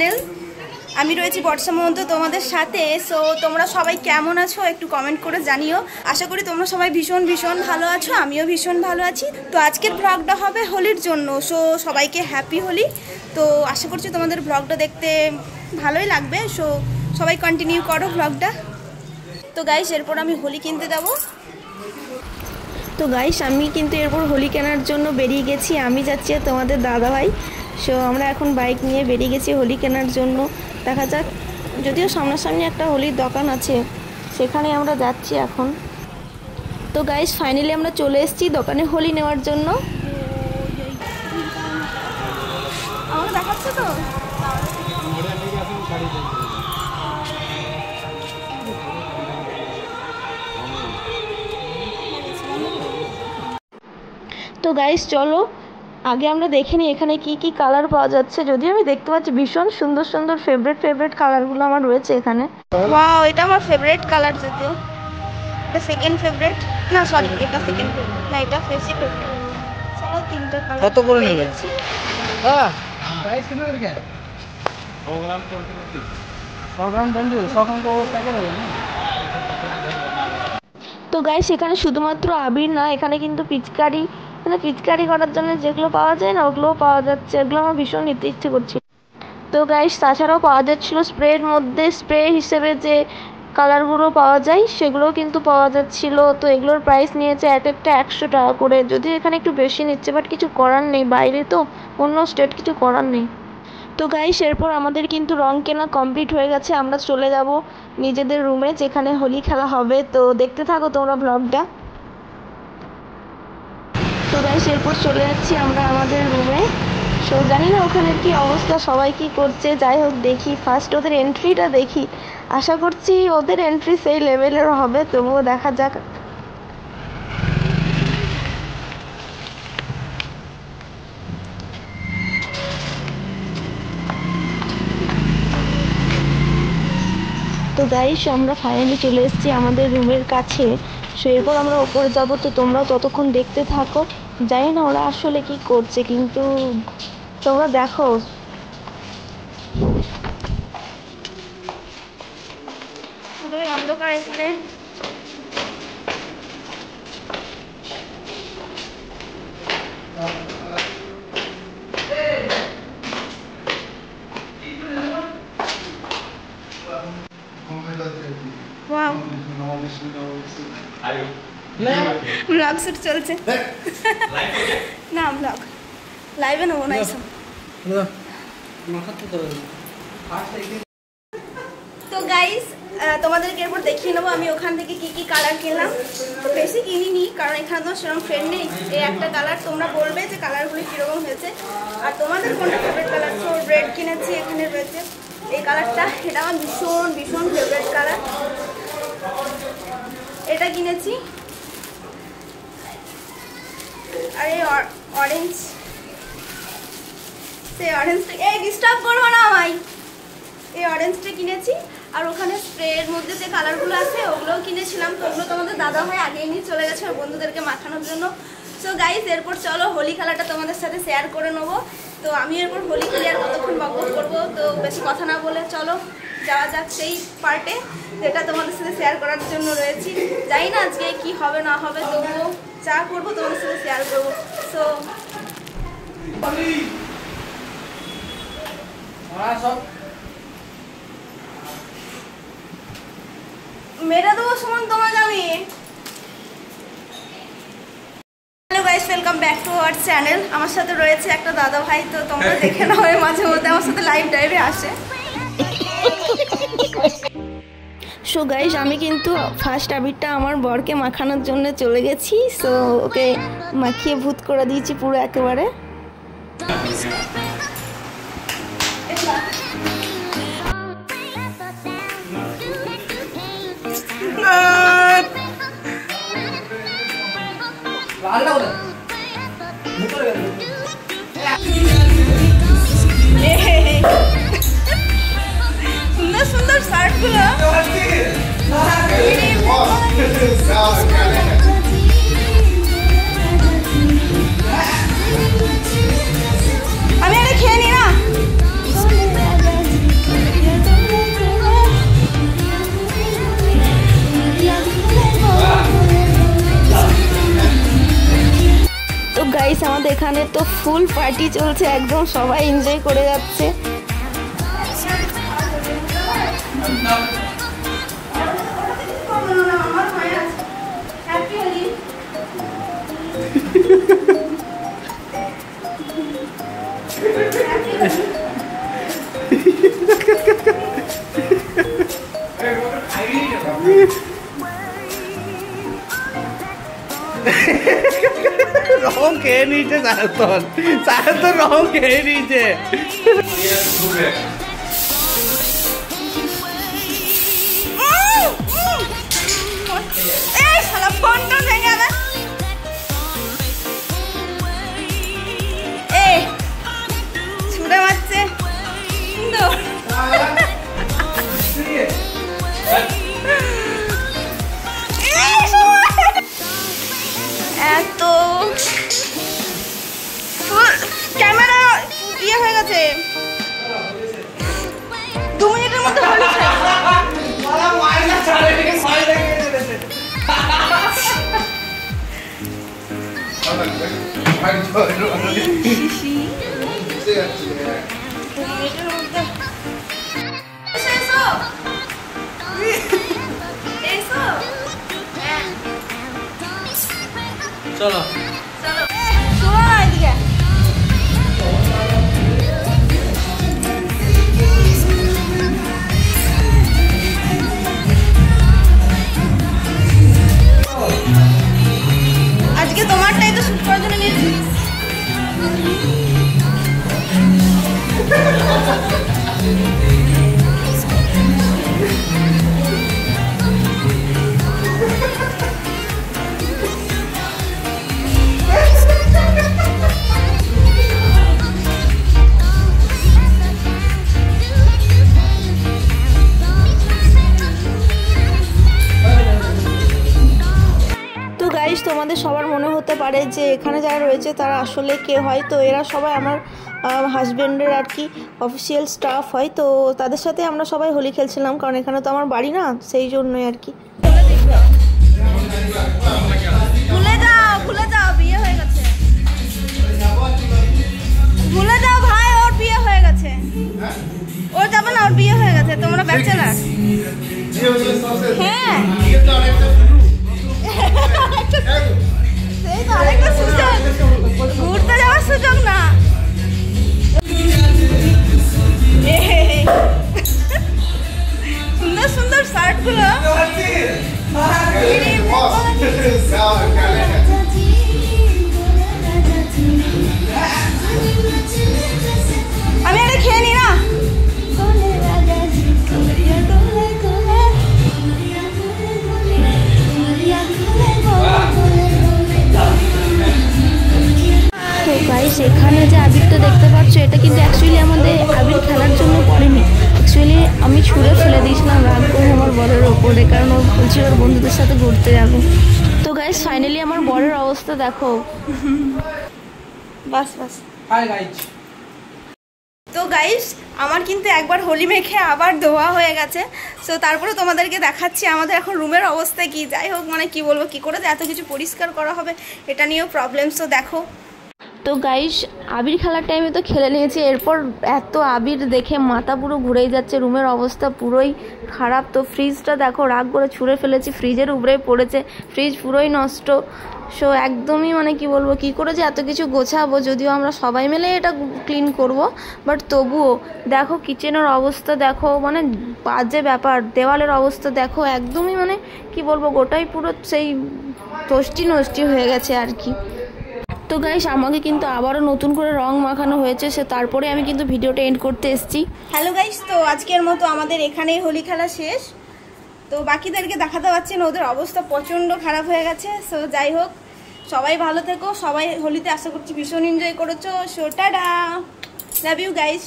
Channel. আমি রয়েছি বর্ষা মহন্ত তোমাদের সাথে। সো তোমরা সবাই কেমন আছো একটু কমেন্ট করে জানিও। আশা করি তোমরা সবাই ভীষণ ভীষণ ভালো আছো, আমিও ভীষণ ভালো আছি। তো আজকের ব্লগটা হবে হোলির জন্য। সো সবাইকে হ্যাপি হোলি। তো আশা করছি তোমাদের ব্লগটা দেখতে ভালোই লাগবে। সো সবাই কন্টিনিউ করো ব্লগটা। তো গাইস এরপর আমি হোলি কিনতে যাবো। তো গাইস আমি কিন্তু এরপর হোলি কেনার জন্য বেরিয়ে গেছি। আমি যাচ্ছি আর তোমাদের দাদাভাই। সো আমরা এখন বাইক নিয়ে বেরিয়ে গেছি হোলি কেনার জন্য। দেখা যাক, যদিও সামনাসামনি একটা হোলির দোকান আছে, সেখানে আমরা যাচ্ছি এখন। তো গাইস ফাইনালি আমরা চলে এসেছি দোকানে হোলি নেওয়ার জন্য। আমার দেখাচ্ছে তো। তো গাইস চলো আগে আমরা দেখে নিই এখানে কি কি কালার পাওয়া যাচ্ছে। যদিও আমি দেখতে পাচ্ছি ভীষণ সুন্দর সুন্দর ফেভারিট কালারগুলো আমার রয়েছে এখানে। ওয়াও, এটা আমার ফেভারিট কালার। যদিও এটা সেকেন্ড ফেভারিট, না সরি এটা সেকেন্ড ফেভারিট, না এটা ফার্স্ট ফেভারিট। চলো তিনটা কালার কত করে নেবেন? হ্যাঁ প্রাইস কিনা রেখে প্রোগ্রাম করতে প্রোগ্রাম বন্ধু সকাল তো প্যাকেট হবে না। তো গাইস এখানে শুধুমাত্র আবির না, এখানে কিন্তু পিচকারি, মানে পিচকারি করার জন্য যেগুলো পাওয়া যায় না ওগুলোও পাওয়া যাচ্ছে। এগুলো আমার ভীষণ নিতে ইচ্ছে করছে। তো গাইস তাছাড়াও পাওয়া যাচ্ছিলো স্প্রের মধ্যে, স্প্রে হিসেবে যে কালারগুলো পাওয়া যায় সেগুলোও কিন্তু পাওয়া যাচ্ছিল। তো এগুলোর প্রাইস নিয়েছে এক একটা 100 টাকা করে। যদিও এখানে একটু বেশি নিচ্ছে, বাট কিছু করার নেই, বাইরে তো অন্য স্টেট, কিছু করার নেই। তো গাইস এরপর আমাদের কিন্তু রং কেনা কমপ্লিট হয়ে গেছে। আমরা চলে যাব নিজেদের রুমে যেখানে হোলি খেলা হবে। তো দেখতে থাকো তোমরা ব্লগটা। তো গাইস এরপর চলে যাচ্ছি আমরা আমাদের রুমে। সো জানি না ওখানে কি অবস্থা, সবাই কি করছে। যাই হোক দেখি, ফার্স্ট ওদের এন্ট্রিটা দেখি। আশা করছি ওদের এন্ট্রি সেই লেভেলের হবে, তবুও দেখা যাক। তো গাইস আমরা ফাইনালি চলে এসেছি আমাদের রুমের কাছে। সো এরপর আমরা ওপরে যাব। তো তোমরাও ততক্ষণ দেখতে থাকো। জানি না ওরা আসলে কি করছে, কিন্তু তোমরা দেখো। অন্ধকার এখানে। ব্লগ শুট চলছে না, ব্লগ লাইভে নেবো না এসব। তো গাইস তোমাদেরকে এরপর দেখিয়ে নেবো আমি ওখান থেকে কি কি কালার কিনলাম। তো বেশি কিনিনি, কারণ এখানে তো সেরকম ফ্রেন্ড নেই। এই একটা কালার, তোমরা বলবে যে কালারগুলো কীরকম হয়েছে আর তোমাদের কোনটা ফেভারিট কালার। তো রেড কিনেছি, এখানে রয়েছে এই কালারটা, এটা আমার ভীষণ ভীষণ ফেভারিট কালার। এটা কিনেছি। আর এই অরেঞ্জ, সেই অরেঞ্জটা, এই ডিস্টার্ব করবো না আমায়। এই অরেঞ্জটা কিনেছি। আর ওখানে স্প্রের মধ্যে যে কালারগুলো আছে ওগুলোও কিনেছিলাম। তো ওগুলো তোমাদের দাদা ভাই আগে নিয়ে চলে গেছে ওর বন্ধুদেরকে মাখানোর জন্য। সো গাইস এরপর চলো হোলি খেলাটা তোমাদের সাথে শেয়ার করে নেবো। তো আমি এরপর হোলি খেলে আর কতক্ষণ বকবক করবো, তো বেশি কথা না বলে চলো যাওয়া যাক সেই পার্টে যেটা তোমাদের সাথে শেয়ার করার জন্য রয়েছি। জানি না আজকে কি হবে না হবে, তবুও যা করবো তোমাদের সাথে শেয়ার করবো। সো মেরে দেবো সুমন তোমাকে আমি। Hello guys, welcome back to our channel. আমার সাথে রয়েছে একটা দাদা ভাই। তো তোমরা দেখে নাও, মাঝে মধ্যে আমার সাথে লাইভ ড্রাইভে আসে। সো গাইস আমি কিন্তু ফার্স্ট আবিরটা আমার বরকে মাখানোর জন্য চলে গেছি। সো ওকে মাখিয়ে ভূত করে দিয়েছি পুরো একেবারে। সুন্দর সুন্দর শার্টগুলো। আমি এটা খেয়ে নি না। আমাদের এখানে তো ফুল পার্টি চলছে, একদম সবাই এনজয় করে যাচ্ছে। রং খেয়ে নিয়েছে সায়ন্তন রং খেয়ে নিয়েছে। ছুটে মারছে এত ক্যামেরা ইয়ে হয়ে গেছে। 2 মিনিটের মধ্যে হোলি চলো আজকে তোমারটাই তো শুট করার জন্য নিয়েছি। তোমাদের সবার মনে হতে পারে যে এখানে যারা রয়েছে তারা আসলে কে হয়, তো এরা সবাই আমার হাজব্যান্ডের আর কি অফিসিয়াল স্টাফ হয়। তো তাদের সাথে আমরা সবাই হোলি খেলছিলাম, কারণ এখানে তো আমার বাড়ি না, সেই জন্যই আর কি। ভুলে যাও বিয়ে হয়ে গেছে, ভুলে যাও ভাই, ওর বিয়ে হয়ে গেছে, ওর যাবে না, ওর বিয়ে হয়ে গেছে, তোমরা ব্যাচেলার। হ্যাঁ আরেকটা সুযোগ, ঘুরতে যাওয়ার সুযোগ না। সুন্দর সুন্দর শার্ট গুলো আমি এটা খেয়ে নি না। তো গাইস এখানে যে আবিরটা দেখতে পাচ্ছ, এটা কিন্তু অ্যাকচুয়ালি আমাদের আবির খেলার জন্য পড়েনি। অ্যাকচুয়ালি আমি ছুঁড়ে ফেলে দিয়েছিলাম রাগ করে আমার বরের ওপরে, কারণ ও বলছিল ওর বন্ধুদের সাথে ঘুরতে যাবে। তো গাইস ফাইনালি আমার বরের অবস্থা দেখো। বাস বাস তো গাইস আমার কিন্তু একবার হোলি মেখে আবার ধোয়া হয়ে গেছে। সো তারপরে তোমাদেরকে দেখাচ্ছি আমাদের এখন রুমের অবস্থা কি। যাই হোক, মানে কি বলবো, কি করে এত কিছু পরিষ্কার করা হবে এটা নিয়েও প্রবলেম। সো দেখো, তো গাইস আবির খেলার টাইমে তো খেলে নিয়েছি, এরপর এত আবির দেখে মাথা পুরো ঘুরেই যাচ্ছে, রুমের অবস্থা পুরোই খারাপ। তো ফ্রিজটা দেখো রাগ করে ছুঁড়ে ফেলেছি, ফ্রিজের উপরেই পড়েছে, ফ্রিজ পুরোই নষ্ট। সো একদমই মানে কি বলবো, কি করে যে এত কিছু গোছাবো, যদিও আমরা সবাই মিলে এটা ক্লিন করব, বাট তবুও দেখো কিচেনের অবস্থা দেখো, মানে বাজে ব্যাপার। দেওয়ালের অবস্থা দেখো, একদমই মানে কি বলবো, গোটাই পুরো সেই নষ্টি হয়ে গেছে আর কি। তো গাইস আমাকে কিন্তু আবারও নতুন করে রং মাখানো হয়েছে, সে তারপরে আমি কিন্তু ভিডিওটা এন্ড করতে এসেছি। হ্যালো গাইস, তো আজকের মতো আমাদের এখানেই হোলি খেলা শেষ। তো বাকিদেরকে দেখাতে পারছি না, ওদের অবস্থা প্রচণ্ড খারাপ হয়ে গেছে। সো যাই হোক, সবাই ভালো থেকো, সবাই হোলিতে আশা করছি ভীষণ এনজয় করেছো। So tata, love you guys.